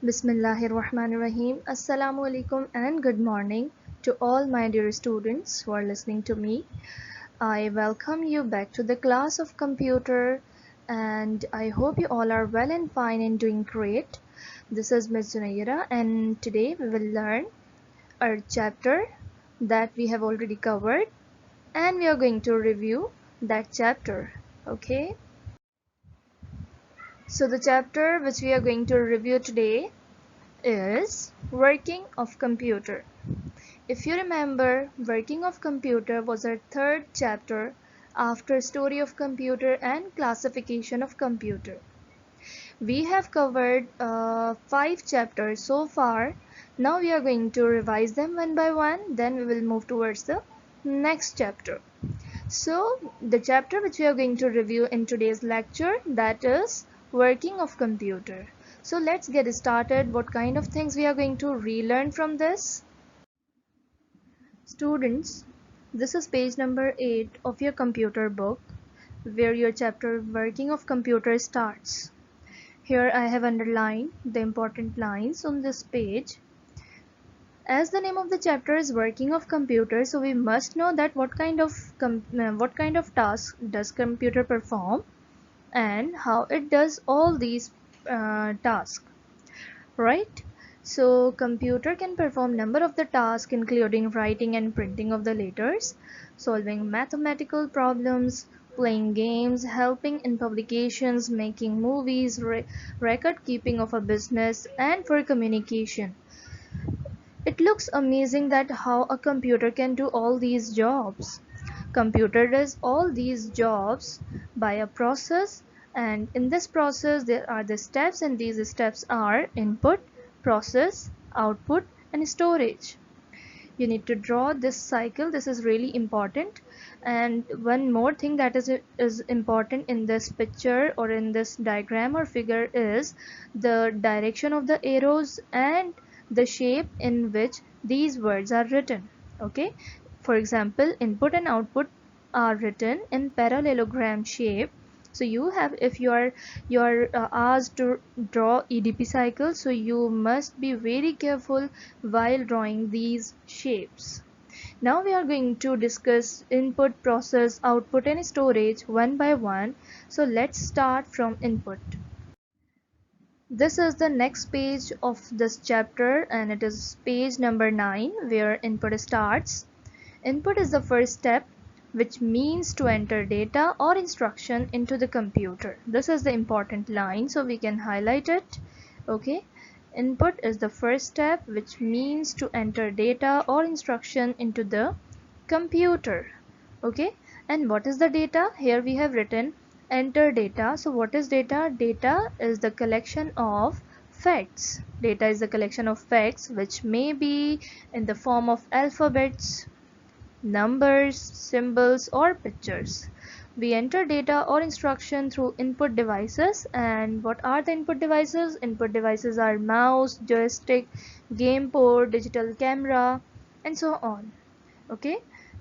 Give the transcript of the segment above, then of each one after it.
Bismillahirrahmanirrahim. Assalamu alaikum and good morning to all my dear students who are listening to me. I welcome you back to the class of computer and I hope you all are well and fine and doing great. This is Ms. Junaira and today we will learn a chapter that we have already covered and we are going to review that chapter. Okay. So the chapter which we are going to review today is working of computer. If you remember, working of computer was our third chapter after story of computer and classification of computer. We have covered 5 chapters so far. Now we are going to revise them one by one, then we will move towards the next chapter. So the chapter which we are going to review in today's lecture, that is working of computer. So let's get started. What kind of things we are going to relearn from this? Students, this is page number 8 of your computer book where your chapter working of computer starts. Here I have underlined the important lines on this page. As the name of the chapter is working of computer, so we must know that what kind of task does computer perform and how it does all these tasks, right? So computer can perform number of the tasks including writing and printing of the letters, solving mathematical problems, playing games, helping in publications, making movies, record keeping of a business, and for communication. It looks amazing that how a computer can do all these jobs. Computer does all these jobs by a process, and in this process there are the steps, and these steps are input, process, output, and storage. You need to draw this cycle. This is really important. And one more thing that is important in this picture or in this diagram or figure is the direction of the arrows and the shape in which these words are written. Okay, for example, input and output are written in parallelogram shape. So you have, if you are asked to draw EDP cycle, so you must be very careful while drawing these shapes. Now we are going to discuss input, process, output, and storage one by one. So let's start from input. This is the next page of this chapter and it is page number 9 where input starts. Input is the first step, which means to enter data or instruction into the computer. This is the important line, so we can highlight it. Okay, input is the first step, which means to enter data or instruction into the computer. Okay, and what is the data? Here we have written enter data. So what is data? Data is the collection of facts. Data is the collection of facts which may be in the form of alphabets, numbers, symbols, or pictures. We enter data or instruction through input devices. And what are the input devices? Input devices are mouse, joystick, game board, digital camera, and so on. Okay,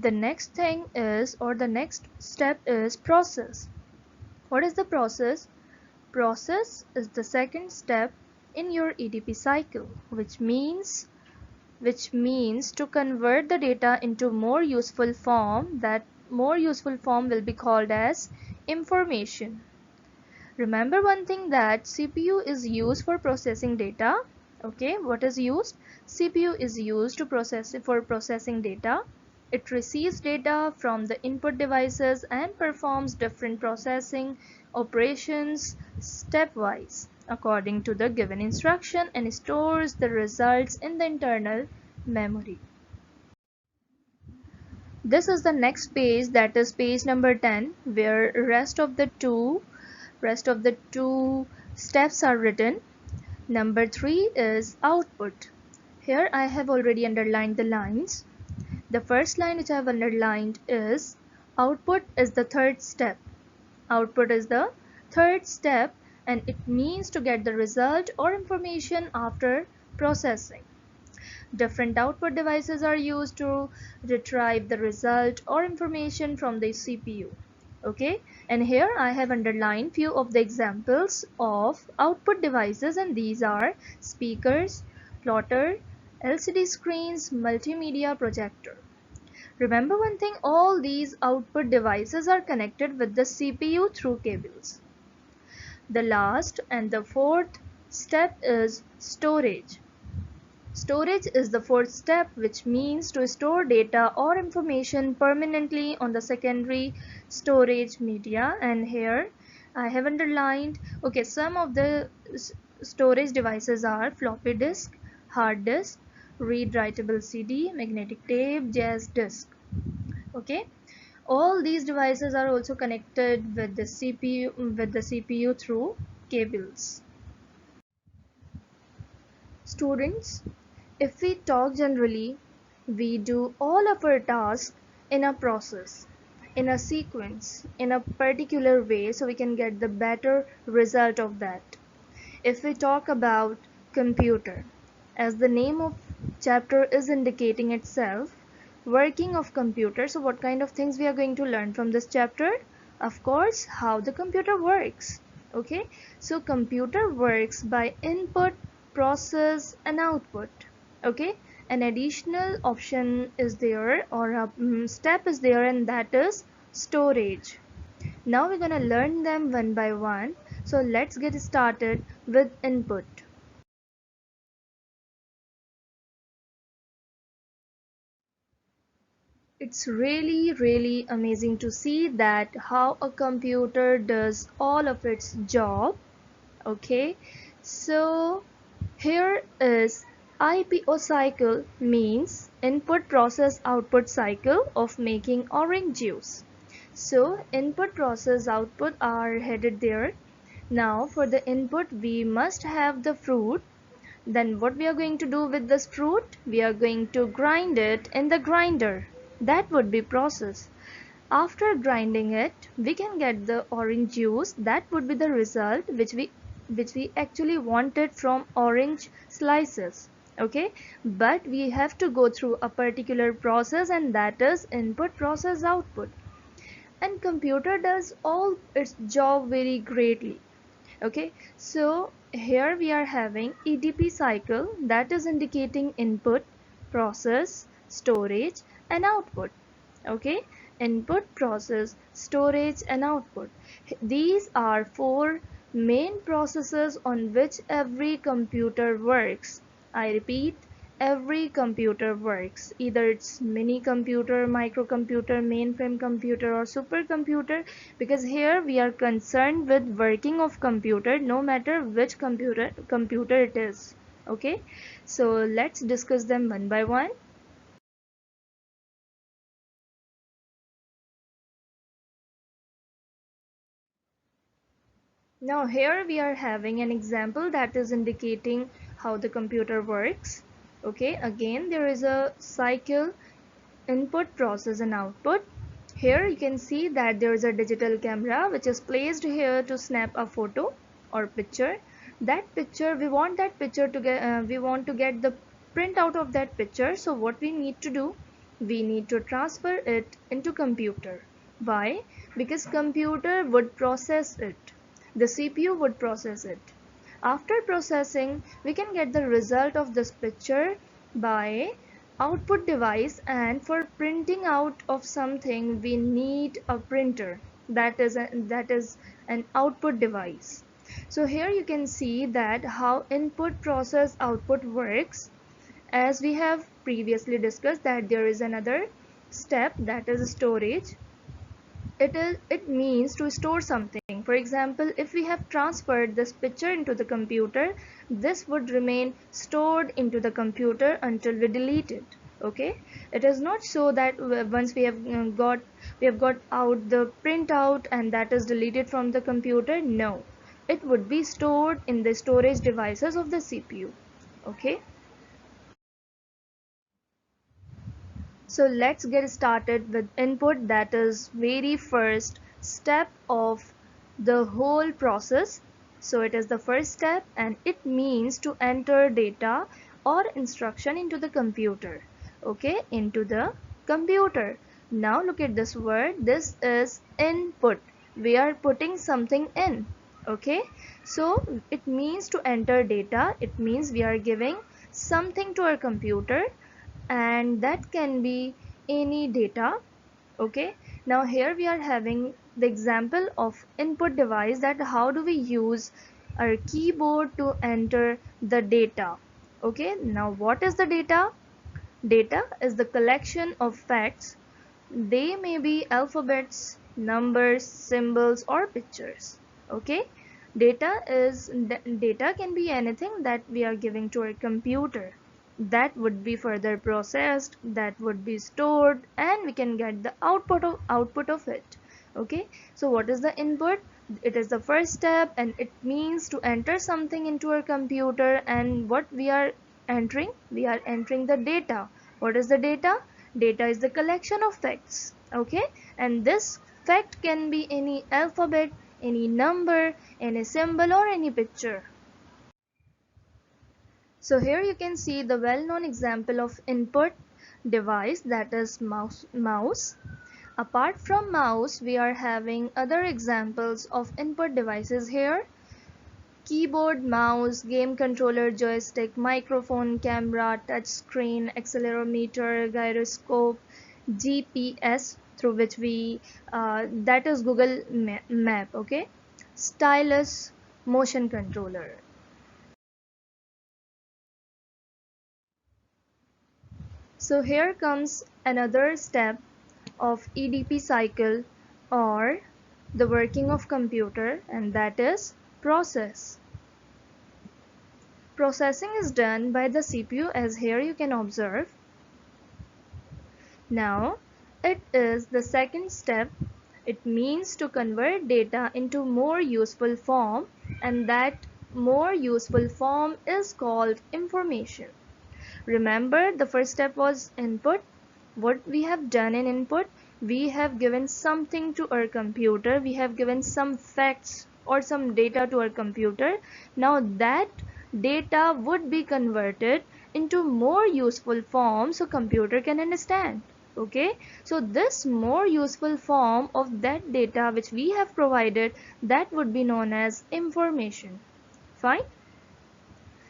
the next thing is, or the next step is process. What is the process? Process is the second step in your EDP cycle, which means to convert the data into more useful form. That more useful form will be called as information. Remember one thing, that CPU is used for processing data. Okay, what is used? CPU is used to processing data. It receives data from the input devices and performs different processing operations stepwise according to the given instruction and stores the results in the internal memory. This is the next page, that is page number 10, where rest of the two steps are written. Number 3 is output. Here I have already underlined the lines. The first line which I have underlined is output is the third step. Output is the third step and it means to get the result or information after processing. Different output devices are used to retrieve the result or information from the CPU. Okay, and here I have underlined few of the examples of output devices, and these are speakers, plotter, LCD screens, multimedia projector. Remember one thing, all these output devices are connected with the CPU through cables. The last and the fourth step is storage. Storage is the fourth step, which means to store data or information permanently on the secondary storage media. And here I have underlined, okay, some of the storage devices are floppy disk, hard disk, read writable CD, magnetic tape, jazz disk. Okay, all these devices are also connected with the CPU through cables. Students, if we talk generally, we do all of our tasks in a process, in a sequence, in a particular way, so we can get the better result of that. If we talk about computer, as the name of chapter is indicating itself, working of computer, so what kind of things we are going to learn from this chapter? Of course, how the computer works. Okay, so computer works by input, process and output. Okay, an additional option is there, or a step is there, and that is storage. Now we're gonna learn them one by one. So let's get started with input. It's really amazing to see that how a computer does all of its job. Okay, so here is IPO cycle, means input process output cycle of making orange juice. So input process output are headed there. Now for the input we must have the fruit. Then what we are going to do with this fruit? We are going to grind it in the grinder. That would be process. After grinding it, we can get the orange juice. That would be the result which we actually wanted from orange slices. Okay, but we have to go through a particular process, and that is input process output. And computer does all its job very greatly. Okay, so here we are having EDP cycle, that is indicating input, process, storage and output. Okay, input, process, storage and output. These are four main processes on which every computer works. I repeat, every computer works, either it's mini computer, microcomputer, mainframe computer or supercomputer, because here we are concerned with working of computer, no matter which computer it is. Okay, so let's discuss them one by one. Now here we are having an example that is indicating how the computer works. Okay, again there is a cycle, input, process and output. Here you can see that there is a digital camera which is placed here to snap a photo or picture. That picture, we want that picture to get, we want to get the print out of that picture. So what we need to do? We need to transfer it into computer. Why? Because computer would process it. The CPU would process it. After processing, we can get the result of this picture by output device, and for printing out of something we need a printer, that is an output device. So here you can see that how input process output works. As we have previously discussed that there is another step, that is storage. It means to store something. For example, if we have transferred this picture into the computer, this would remain stored into the computer until we delete it. Okay, it is not so that once we have got out the printout and that is deleted from the computer. No, it would be stored in the storage devices of the CPU. Okay, so let's get started with input, that is very first step of the whole process. So it is the first step and it means to enter data or instruction into the computer. Okay, into the computer. Now look at this word. This is input. We are putting something in. Okay, so it means to enter data. It means we are giving something to our computer, and that can be any data. Okay, now here we are having the example of input device, that how do we use our keyboard to enter the data. Okay, now what is the data? Data is the collection of facts. They may be alphabets, numbers, symbols, or pictures. Okay, data can be anything that we are giving to our computer, that would be further processed, that would be stored, and we can get the output of it. Okay, so what is the input? It is the first step, and it means to enter something into our computer. And what we are entering? We are entering the data. What is the data? Data is the collection of facts. Okay, and this fact can be any alphabet, any number, any symbol, or any picture. So here you can see the well-known example of input device, that is mouse. Apart from mouse, we are having other examples of input devices here: keyboard, mouse, game controller, joystick, microphone, camera, touch screen, accelerometer, gyroscope, GPS, through which we that is Google map. Okay, stylus, motion controller. So here comes another step of EDP cycle, or the working of computer, and that is process. Processing is done by the CPU, as here you can observe. Now it is the second step. It means to convert data into more useful form, and that more useful form is called information. Remember, the first step was input. What we have done in input, we have given something to our computer, we have given some facts or some data to our computer. Now that data would be converted into more useful form so computer can understand. Okay, so this more useful form of that data which we have provided, that would be known as information. Fine.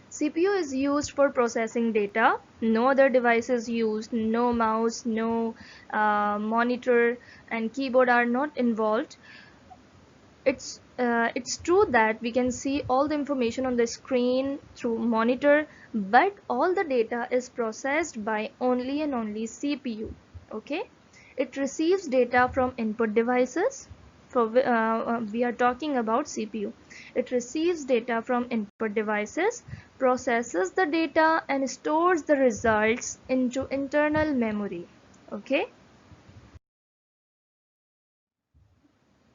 CPU is used for processing data. No other device is used. No mouse, no monitor, and keyboard are not involved. It's true that we can see all the information on the screen through monitor, but all the data is processed by only and only CPU. Okay, it receives data from input devices. We are talking about CPU. It receives data from input devices, processes the data, and stores the results into internal memory. Okay,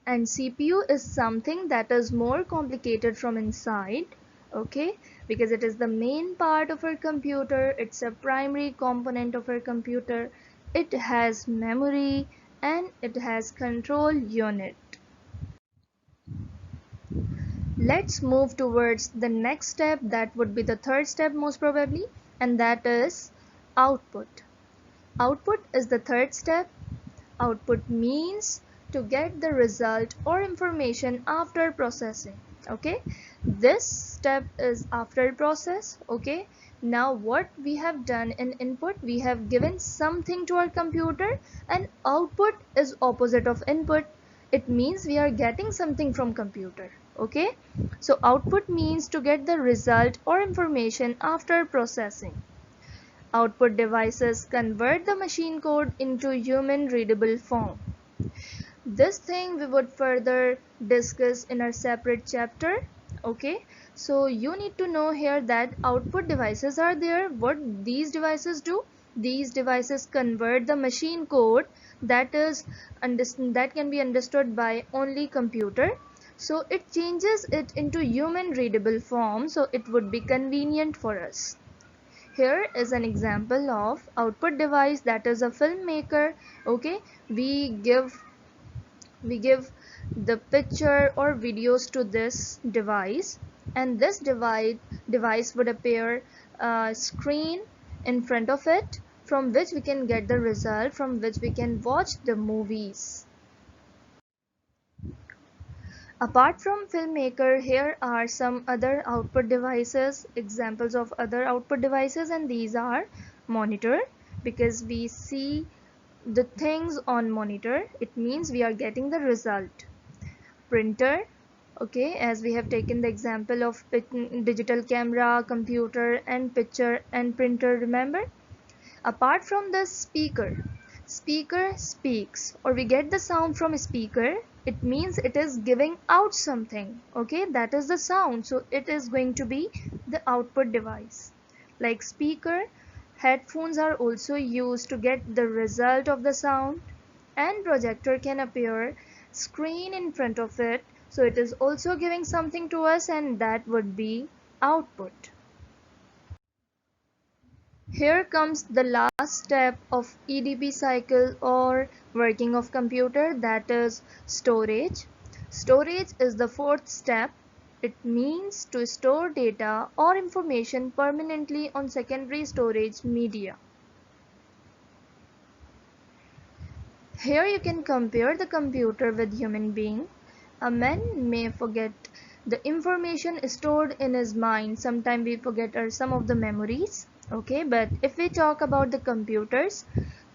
and CPU is something that is more complicated from inside. Okay, because it is the main part of our computer, it's a primary component of our computer. It has memory and it has control unit. Let's move towards the next step, that would be the third step most probably, and that is output. Output is the third step. Output means to get the result or information after processing. Okay, this step is after process. Okay, now what we have done in input, we have given something to our computer, and output is opposite of input. It means we are getting something from computer. Okay, so output means to get the result or information after processing. Output devices convert the machine code into human readable form. This thing we would further discuss in our separate chapter. Okay, so you need to know here that output devices are there. What these devices do? These devices convert the machine code that can be understood by only computer. So it changes it into human readable form, so it would be convenient for us. Here is an example of output device, that is a filmmaker. Okay, we give the picture or videos to this device, and this device would appear a screen in front of it, from which we can get the result, from which we can watch the movies. Apart from filmmaker, here are some other output devices, examples of other output devices, and these are monitor, because we see the things on monitor, it means we are getting the result. Printer, okay, as we have taken the example of digital camera, computer and picture and printer, remember. Apart from the speaker, speaker speaks or we get the sound from speaker, it means it is giving out something, okay, that is the sound, so it is going to be the output device. Like speaker, headphones are also used to get the result of the sound, and projector can appear screen in front of it, so it is also giving something to us, and that would be output. Here comes the last step of EDP cycle or working of computer, that is storage. Storage is the fourth step. It means to store data or information permanently on secondary storage media. Here you can compare the computer with human being. A man may forget the information stored in his mind. Sometimes we forget some of the memories. Okay, but if we talk about the computers,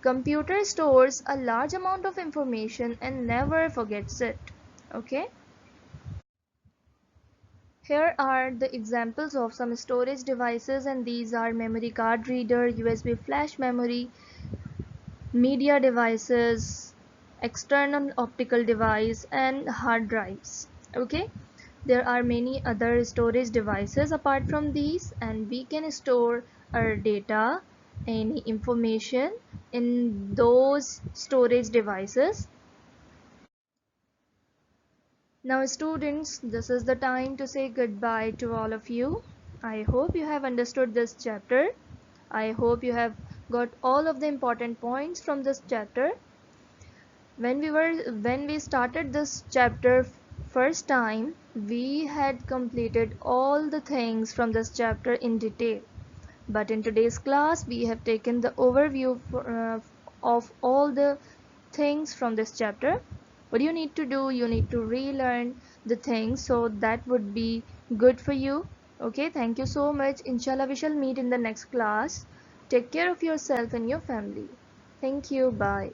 computer stores a large amount of information and never forgets it. Okay. Here are the examples of some storage devices, and these are memory card reader, USB flash memory, media devices, external optical device and hard drives. Okay, there are many other storage devices apart from these, and we can store our data, any information in those storage devices. Now students, this is the time to say goodbye to all of you. I hope you have understood this chapter. I hope you have got all of the important points from this chapter. When we started this chapter first time, we had completed all the things from this chapter in detail, but in today's class we have taken the overview of all the things from this chapter. What you need to do, you need to relearn the things, so that would be good for you. Okay, thank you so much. Inshallah, we shall meet in the next class. Take care of yourself and your family. Thank you. Bye.